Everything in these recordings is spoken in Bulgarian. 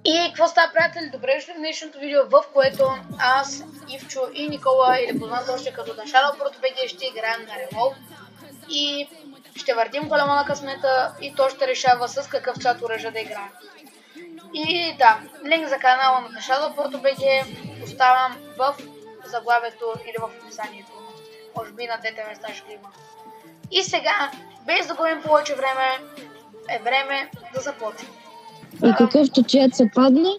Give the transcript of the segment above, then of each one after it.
И какво става, приятели? Добре дошли в днешното видео, в което аз, Ивчо и Никола, или познат още като на ShadowProtoBG, ще играем на Revolve. И ще въртим колема на късмета и то ще решава с какъв чат оръжие да играем. И да, линк за канала на ShadowProtoBG оставям в заглавието или в описанието. Може би на двете места ще има. И сега, без да губим повече време, е време да започнем. И какъвто чат се падне,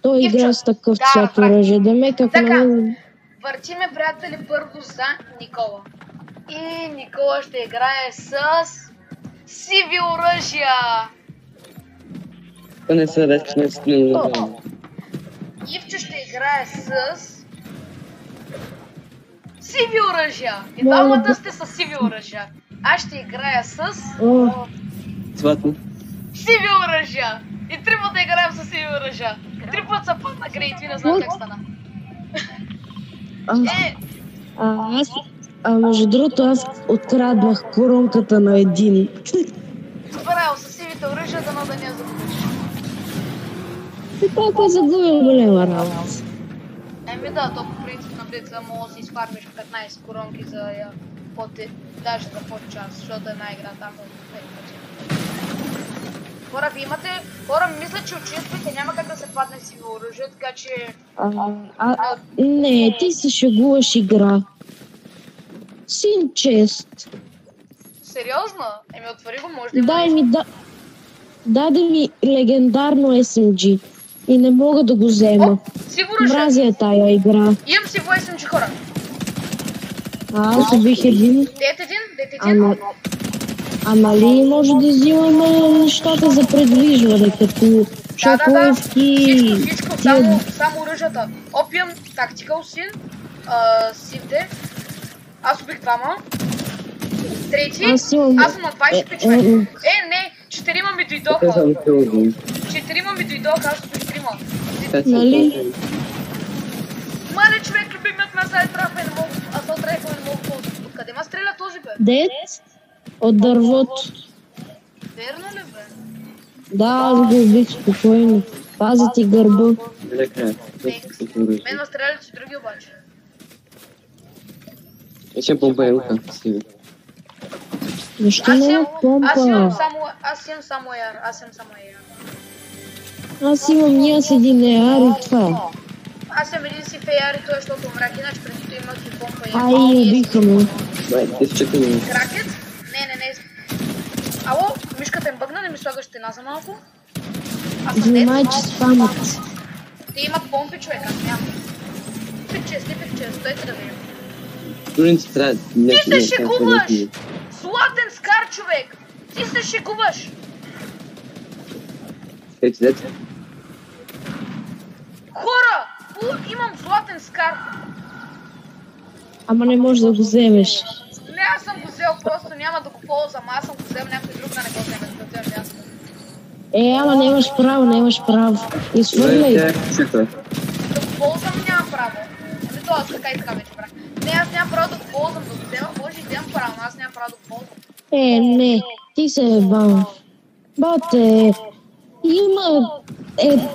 той игра с такъв цвят оръжие. Да ме как така, въртиме, приятели, първо за Никола. И Никола ще играе с сиви оръжия. То не са речни стили. Ивчо ще играе с сиви оръжия. И двамата сте с сиви оръжия. Аз ще играя с Цватно. сиви оръжия. И три пъти играем с сиви оръжия. Три пъти са падна грейт, ви не знам как стана. Между другото, аз откраднах коронката на един. Браво, с сивите оръжия, дано да не я загубиш. И толкова загубил голема работа. Еми да, то по принцип на блица мога да си изфармиш 15 коронки за даже за под час, защото една игра там е 5 пъти. Хора, ви имате... Хора, мисля, че участвате, няма как да се падне сиво оръжие, така че... Не, ти се шегуваш игра. Син чест. Сериозно? Еми отвори го, може да има... Даде ми легендарно SMG. И не мога да го взема. Сиво оръжие! Мразя тая игра. Имам сиво SMG, хора. Аз убих един. Дете един? А нали може да взимаме нещата за предвижване, като шоковки... Всичко, само оръжията. Опиум, тактикал син, сивде. Аз убих двама. Трети, аз съм на 25 човек. Не, 4 ми дойдоха. 4 ми дойдоха, аз убих 3. Нали? Мале човек, любимият ме сега трапа и не мога, аз от рейфа не мога ползвам. Откъде ма стреля този бе? Дет? От дървото. Верно ли бе? Да, аз го убих спокойно. Пази ти гърба. Мен ма стреляли си други обаче. Ще помпа елка. Защо не помпа? Аз имам само AR. Аз имам един AR и това. Аз имам един си в AR и той, защото умрях, иначе преди това имах и помпа и Ай, убиха ме. Кракет? Не. Ало, мишката им бъгна, не ми слагаш стена за малко? Внимай, че спамат. Те имат помпи, човек, аз нямам. Слипих чест, стойте да видим. Ти се шегуваш! Златен скар, човек! Ти се шегуваш! Хора! Имам златен скар! Ама не можеш да го вземеш. Не, аз съм го взел, просто няма да го ползвам. Аз съм го взел, някой друг да не го вземе, да взем място. Ама нямаш право. Изхвърляй. Да го ползвам, нямам право. Ами то аз така вече брах. Не, аз нямам право да го ползвам, да го взема, може и да имам право, но аз нямам право да го ползвам. Не, ти се ебал. Бате, има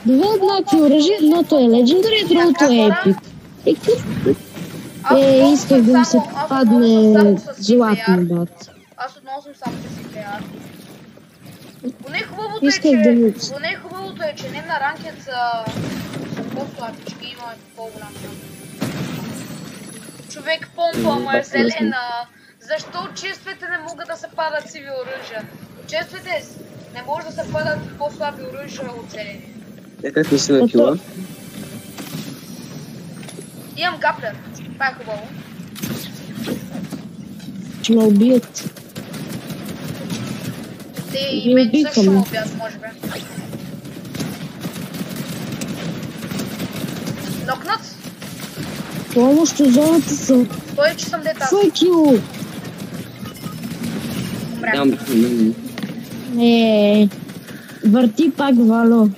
две еднакви оръжия, едното е Legendary, другото е Epic. Исках да ми се падне златно, бат. Аз отново съм само да си AR. Поне хубавото е, че не на ранкет са по-слабички, има по-голям шанс. Човек помпа, ама е зелена. Защо чествите не могат да се падат сиви оръжия? Чествите не може да се падат по-слаби оръжия от зелени. Как не си на кила? Имам гаплер, това е хубаво. Ще ме убият. Те и мен също ме убият, може би. Нокнат? Помощ, зоната са. Той че съм дета. Fuck you! Върти пак, Вало.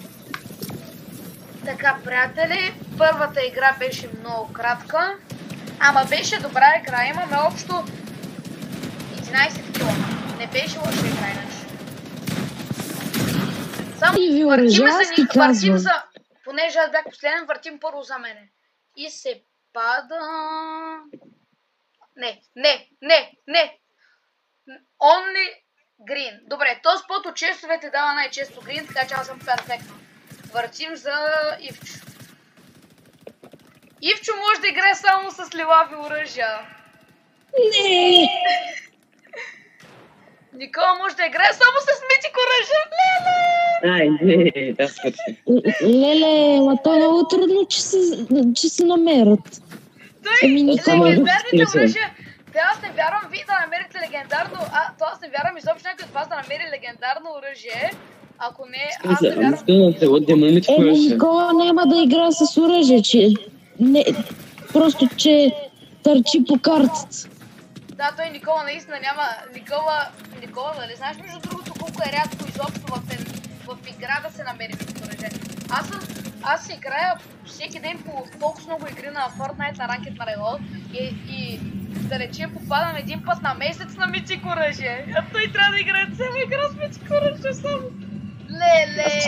Така, приятели, първата игра беше много кратка, ама беше добра игра, имаме общо 11 кила. Не беше лоша игра иначе. Само ви оръжия, аз ти казвам. Понеже аз бях последен, въртим първо за мене. И се пада... Не. Only green. Добре, този път от честовете дава най-често green, така че аз съм перфектно. Въртим за Ивчо. Ивчо може да играе само с лилави оръжия. Не! Никола може да играе само с митик оръжия. Не, да свърши. Леле, ма то е много трудно, че се намерят. Той, Никола, легендарните оръжия, аз не вярвам вие да намерите легендарно, аз не вярвам изобщо някой от вас да намери легендарно оръжие, ако не, аз не вярвам. Никола няма да игра с оръжие, че... Не, просто, че търчи по картата. Да, той Никола наистина няма... Никола, нали знаеш между другото колко е рядко изобщо в игра да се намери оръжие. Аз играя всеки ден по толкова много игри на Fortnite, на Ranked, на Reload и да речем попадам един път на месец на митик оръжие. А той трябва да играе цяла игра с митик оръжие само. Леле!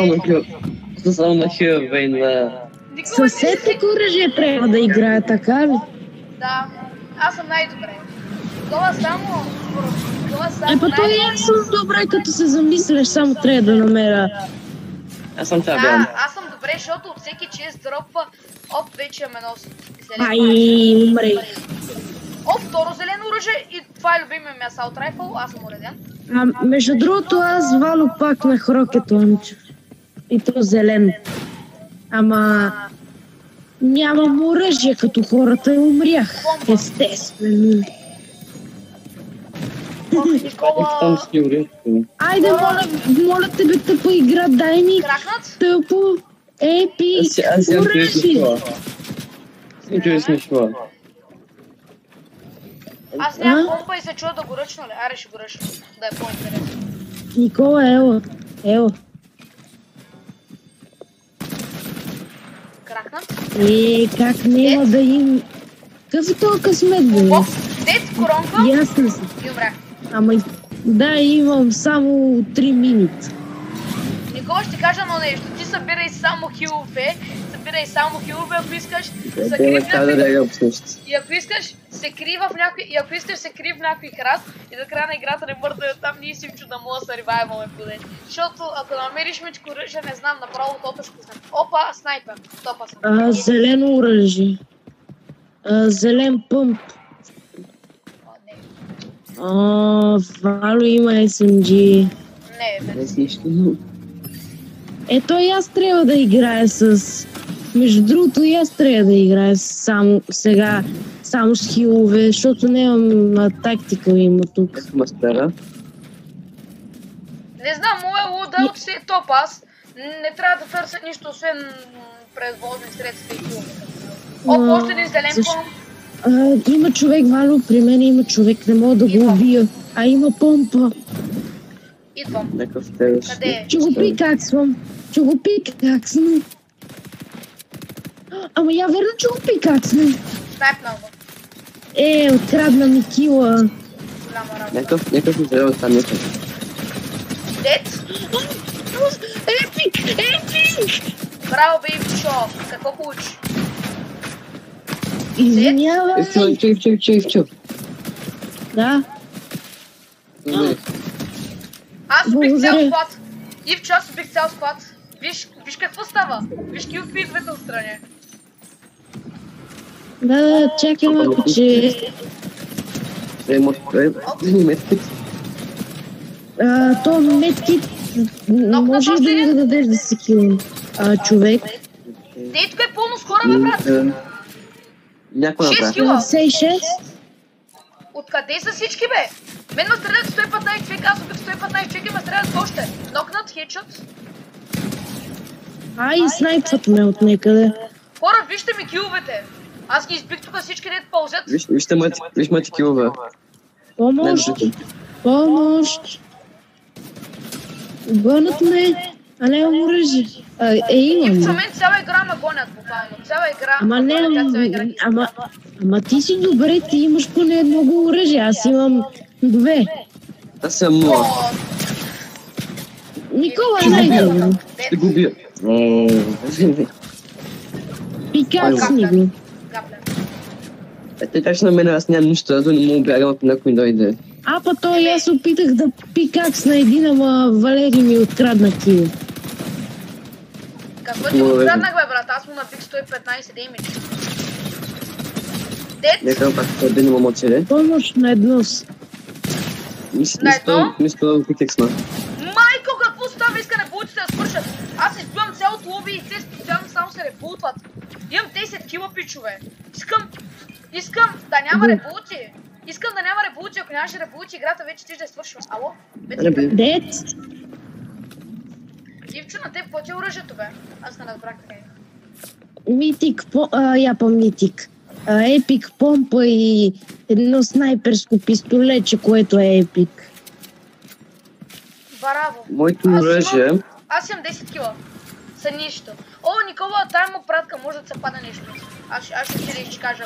Само на хилове на... Със етик оръжие трябва да играе, така ли? Да, аз съм най-добре. Никола само... Епа той аз съм добре, като се замисляш, само трябва да намеря. Аз съм това бям. Аз съм добре, защото от всеки чест дропва. Оп, вече ме носи зелено. Ай, умрей. Оп, второ зелено оръжие и това е любимия ми асаут райфъл, аз съм уреден. Между другото аз вало пак на Rocket Launcher. И то зелен. Ама... Нямам оръжие като хората и умрях. Естествено. Никола... Айде, моля тебе, тъпа игра, дай ни тъпо, епик, оръжие. Аз нямам помпа и се чува да го ръчна ли? Аре ще го ръчна, да е по-интересно. Никола, ело. Кракнат? Как няма да им... Какъв е този късмет, бе? Дет, коронка. Ясно си. И умрях. Ама да, имам само 3 минути. Никола ще кажа едно нещо. Ти събирай само хилове, ако искаш, и ако искаш, се крий в някой храст и до края на играта не мърда там ние си Ивчо да мога да се ревайваме поне. Защото ако намериш мечко оръжие, не знам, направо топа ще знам. Опа, снайпер, топа съм. Зелено оръжие. Зелен пъмп. Вало има SMG. Не, Ето и аз трябва да играя с... Между другото и аз трябва да играя само сега, само с хилове, защото нямам тактика има тук. Не знам, моя луда си е топ, аз не трябва да търся нищо, освен превозни средства и хилове. Още един зелен помп. Има човек, Вало, при мен има човек, не мога да го убия. Има помпа. Идвам. Къде е? Ще го пикаксвам. Ама я верно, че го пикаксвам. Снайпнал го. Открадна ми кила. Някакъв ми трябва там някакъв. Дет? Епик! Браво, бе, Ивчо. Какво получи? Извинявай. Ивчо. Да. Аз убих цял склад. Ивчо, аз убих цял склад. Виж какво става. Виж килфидовете отстрани. Да, чакай малко, че... То медкит... Може да ми дадеш да си килим човек. Дейто е пълно с хора, бе, брат. Някой направи. 56. Откъде са всички, бе? Мен ме стрелят 115 човека, аз убих 115 човека и ме стрелят още. Нокнат, хедшот. И снайпват ме от някъде. Хора, вижте ми киловете. Аз ги избих тук всички, дето пълзят. Виж моите килове. Помощ. Гонят ме, а не имам оръжие. Имам. И в момент цяла игра ме гонят, буквално. Цяла игра. Ама ти си добре, ти имаш поне много оръжие, аз имам 2. Аз съм млад. Никола, Ще го найди убия. го. Ще го убия. Пикаксни го. Те така на мен, аз нямам нищо, аз да не му убягам, ако някой дойде. А, па той аз опитах да пикаксна един, ама Валери ми открадна кил. Какво ти го откраднах, бе, брат? Аз му набих 115 деймидж. Дет? Нека пак да не му целе. Помощ на еднос. Мисля да пикексна. Майко, какво става? Иска репултите да свършат. Аз избивам цялото лоби и те специално само се репултват. Имам 10 кила, пичове. Искам да няма репулти. Искам да няма репулти. Ако нямаше репулти, играта вече ще свършва. Ало? Дет? Ивчо, на теб какво ти е оръжието, бе? Аз не разбрах така. Митик, митик. Епик помпа и едно снайперско пистолече, което е епик. Браво. Моето оръжие... Аз имам 10 кила. Са нищо. О, Никола, тая му пратка, може да се падне нещо. Аз ще ти да кажа.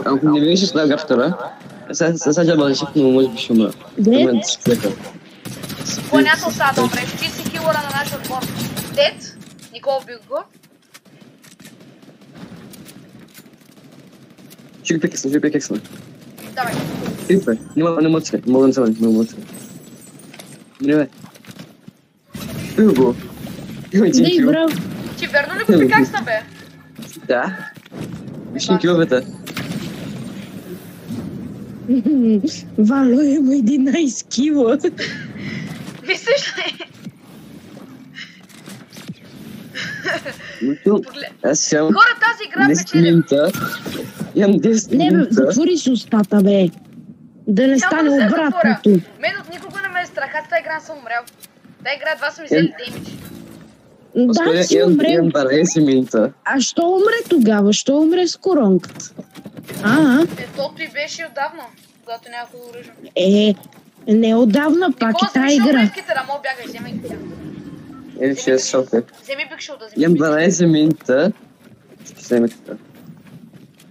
Ако не видиш с нага втора, сега джаба реших, но може би ще умра. Дет? Понятно са, добре. Ти си килъра на нашия отбор. Дет? Никола бих го. Ще го пикексна. Давай. Пипе, не мъцка, мога да целя, не мъцка. Не, Пил го. Дей, браво. Ти верно ли го пикаксна, бе? Да. Виж ми киловете. Вало има 11 кила. Мислиш ли? Аз имам Хора, тази игра 10 печели. минута. Имам 10 Не, бе, минута. затвори си устата, бе. Да не стане обратното. Мен от никога не ме е страх, аз тази игра съм умрял. Тази игра едва са ми взели деймидж. Да, си умре. Имам 12 минута. А що умре тогава? Що умре с коронката? Тото и беше отдавна, когато някакво оръжие. Не отдавна, пак е тази игра. Никола, да мога бягай, вземай ги. Или 6 шока. Вземи бикшулда, вземи Имам 12 минута. Ще вземе така.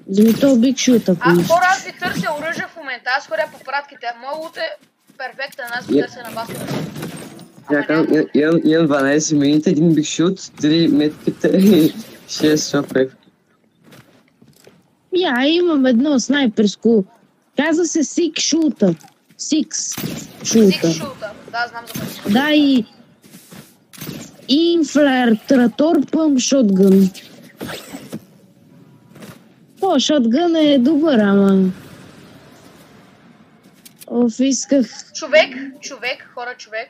Вземи то бикшута. Хора, аз ви търся оръжие в момента, аз ходя по пратките. Моя лут е перфектен, аз ви търся на баската. Имам 12 минута, един бикшут, 3 метките и 6 шока. Имам едно снайперско. Каза се Сик шута. Сикс шута. Да, знам за това. Да, и инфлертратор пъм шотгън. Шотгън е добър, ама... Исках... Човек, хора, човек.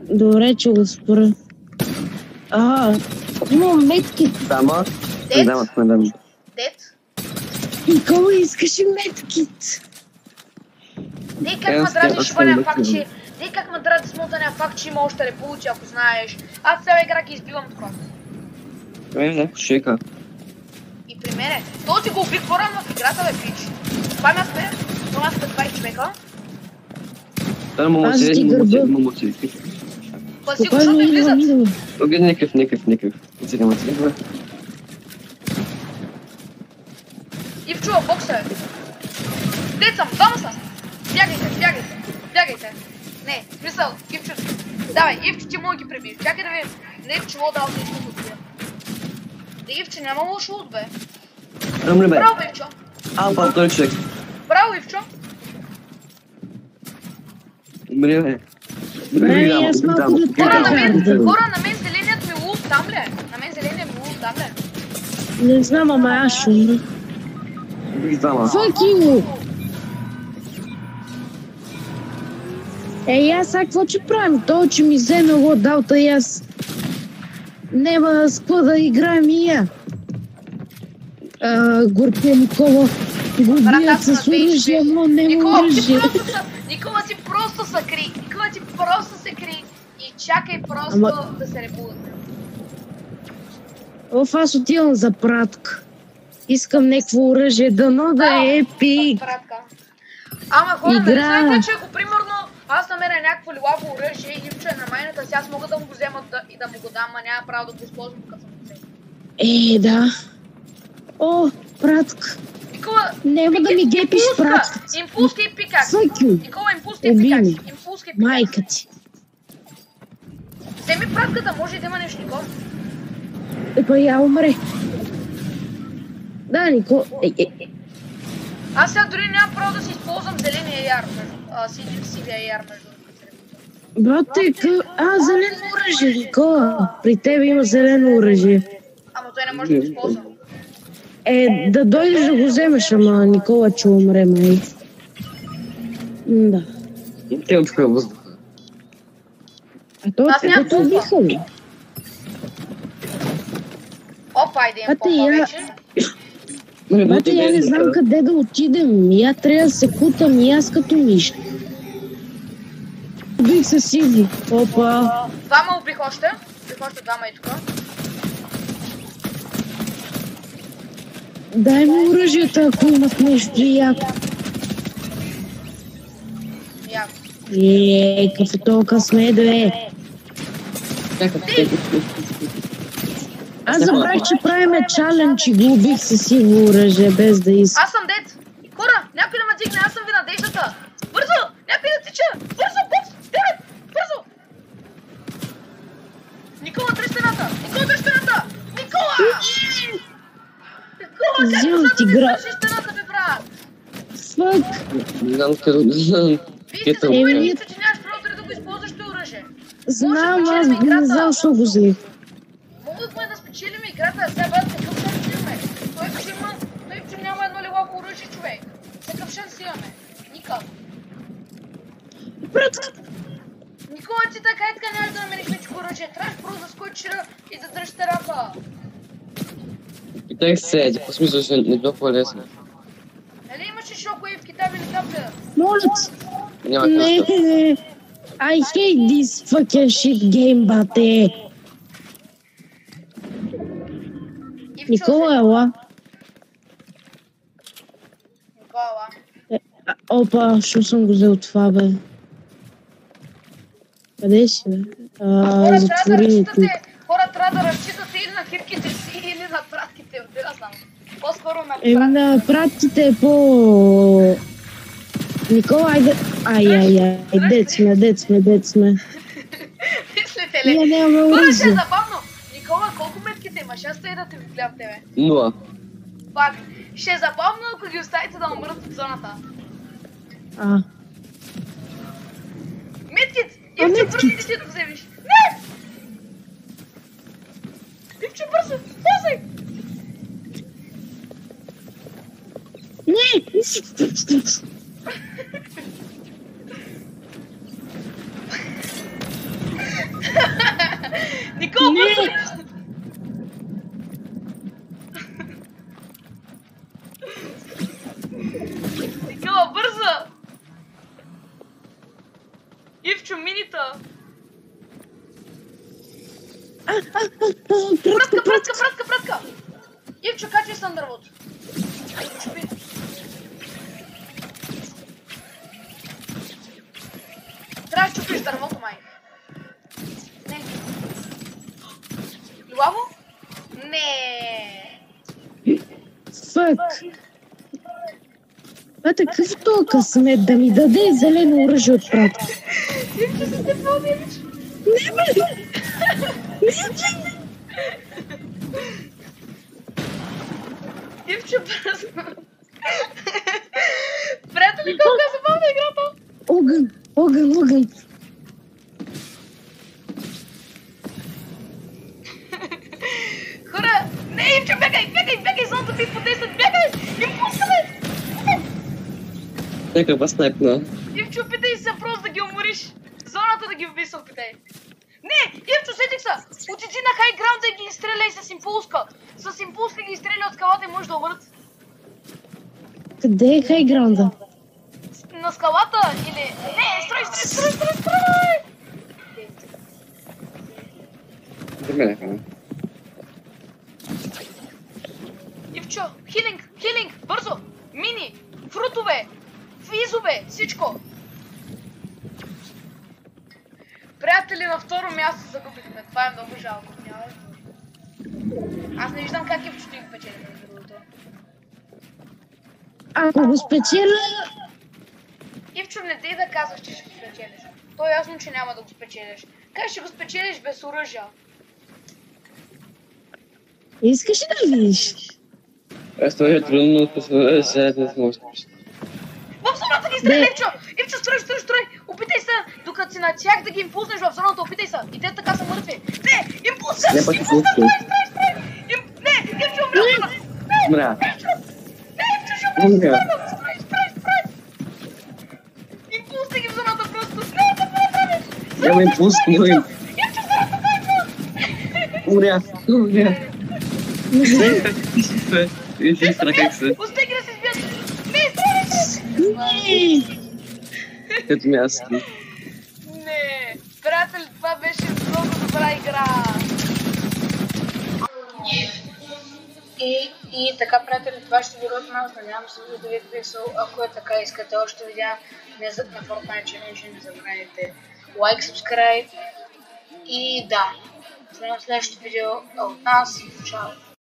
Добре, че го спра. Имам метки. Дама? Дет? Никола искаше меткит. Дей как ме дради шибания факт, че... Дей как ме дради смотания факт, че има още репулти, ако знаеш. Аз цяла игра ги избивам това. Не, шека. И при мене. Този го убих по-рано в играта, бе, пич. Това мясте, това сте 20 човека. Да, му мочи. Паси го, защото излизат. Огледай някакъв. Ивчо, бокса е. Дет съм, двама съм. Бягайте. Не, смисъл, Ивчо. Давай, Ивчо, ти мога ги пребиеш. Чакай да видим. Не, Ивчо, мога да още искам да отбия. Ивчо, няма лошо лут, бе. Браво, Ивчо. Той човек. Браво, Ивчо. Добре, аз малко да Хора, на мен зеленият ми лут там ли е? Не знам, ама аз ще умра. Fuck you! Аз сега какво че правим? Той, че ми вземе лодаута и аз... Нема с какво да играем и я. Горпия Никола. Го убият с оръжие, но нема оръжие. Никола ти просто се кри. И чакай просто да се репулне. Аз отивам за пратка. Искам някакво оръжие, дано да е епик. Ама хора, не знаете, че ако примерно аз намеря някакво лилаво оръжие и Ивчо е на майната си, аз мога да му го взема и да му го дам, а няма право да го използвам, като съм го взема. Да. Пратка. Никола, Няма да ми гепиш прат. Импулска и пикакс. Fuck Никола, импулска и Уби пикакс. ми. Импулска и пикакс. Майка ти. Вземи пратката, може и да има нещо, Никола. Епа я умре. Да, Нико. Аз сега дори нямам право да си използвам зеления яр, сивия яр между Брате, зелено оръжие, Никола. При тебе има зелено оръжие. Ама той не може да го използва. Да дойдеш да го вземеш, ама Никола че умре, май. Да. Те отвъха въздух. А то Аз нямам като помпа. биха ли? Опа, айде имам Бате, помпа я- вече. Бате, я не знам къде да отидем. Я трябва да се кутам и аз като мишка. Убих се сиво. Опа. Двама убих още. Убих още двама и тук. Дай ми оръжията, ако имат нещо яко. Яко. Какъв е толкова смедо е. Аз забрах, че правиме чалендж и го убих с сиво оръжие, без да иска. Аз съм дед. Хора, някой да ме дигне, аз съм ви надеждата. Бързо, някой да тича. Бързо, бързо, бързо. Никола, дръж стената. Никола, дръж стената. Никола! Никола, как Взимам да ти ми гра- свършиш стената, бе, брат? Фък. Не знам къде. Вие сте забавили, нищо, че нямаш право дори да го използваш това оръжие. Знам, аз не знам, защо го взех. Могахме да спечелим играта, а сега бъдат такъв шанс имаме. Той че няма едно левако оръжие, човек. Такъв шанс имаме. Никак. Брат, Никола, ти така и така нямаш да намериш мечко оръжие. Трябваш просто да скочиш и да дръжиш тарапа. Питах се, по смисъл, че не било по-лесно. Нали имаше шокуейвки там или капля? моля ти. Няма Не, късно. I hate this fucking shit game, бате. Никола, ела. Никола. Опа, що съм го взел това, бе? Къде си, бе? Затвори ни тук. Хора трябва да разчитате или на хирките си, или на пратките, да знам. По-скоро на Еми пратките. на пратките е по... Никола, айде... Ай, дет сме. Мислите ли? Ние нямаме Хора, ще е оръжие. забавно. Никола, колко метките имаш? Аз тъй да те гледам тебе. 0. Пак, ще е забавно, ако ги оставите да умрат от зоната. Меткит! Ивче, бързо ти си да вземеш. Не! Ивче, бързо! Ползвай! Не! Никола, бързо! Никола, бързо! Ивчо, минита! Пратка! Ивчо, качвай се на дървото. Чупи. Трябва да чупиш дървото, май. Не. Луаво? Не. Фък. Такъв толкова късмет да ми даде зелено оръжие от пратка. Ивчо, се те пълниш. Не, бе! Ивчо, бързо. Приятели, колко е забавна играта. Огън. Хора, не, Ивчо, бягай, зоната ти подейства, бягай, импулсвай. Нека снайпна. Ивчо, опитай се просто да ги умориш. Зоната да ги уби се опитай. Не, Ивчо, сетих се. Отиди на хайграунда и ги изстреляй с импулска. С импулска ги изстреляй от скалата и може да умрат. Къде е хайграунда? На скалата или... Не, строй! Замеляхме. Ивчо, хилинг, бързо! Мини, фрутове, физове, всичко! Приятели, на второ място загубихме. Това е много жалко. Аз не виждам как Ивчото им печели между другото. Ако го спечеля... Ивчо, не дей да казваш, че ще го спечелиш. То е ясно, че няма да го спечелиш. Как ще го спечелиш без оръжия? Искаш ли да видиш? Аз това е трудно, да се да може. В зоната ги стреля, Ивчо! Ивчо, строй! Опитай се, докато си на тях да ги импулснеш в зоната, опитай се! И те така са мъртви. Не, импулсър! Не, пак Импулсър, импулсър. строй! Не, Ивчо, умря! Умря. Ивчо, ще умря! Умря. Строй! Импулсни ги в зоната просто! Не, какво правиш? Няма импулс, но им. Ивчо, зоната, Ивчо! Умря. Вижте страна как се. Успех да се сбият! Не, строй! Ето ми аз. Не, приятели, това беше много добра игра. И така, приятели, това ще бъде от нас. Надявам се да ви е писал. Ако е така, искате още видеа на Fortnite Challenge, не забравяйте лайк, subscribe. И да, следващото видео е от нас. Чао!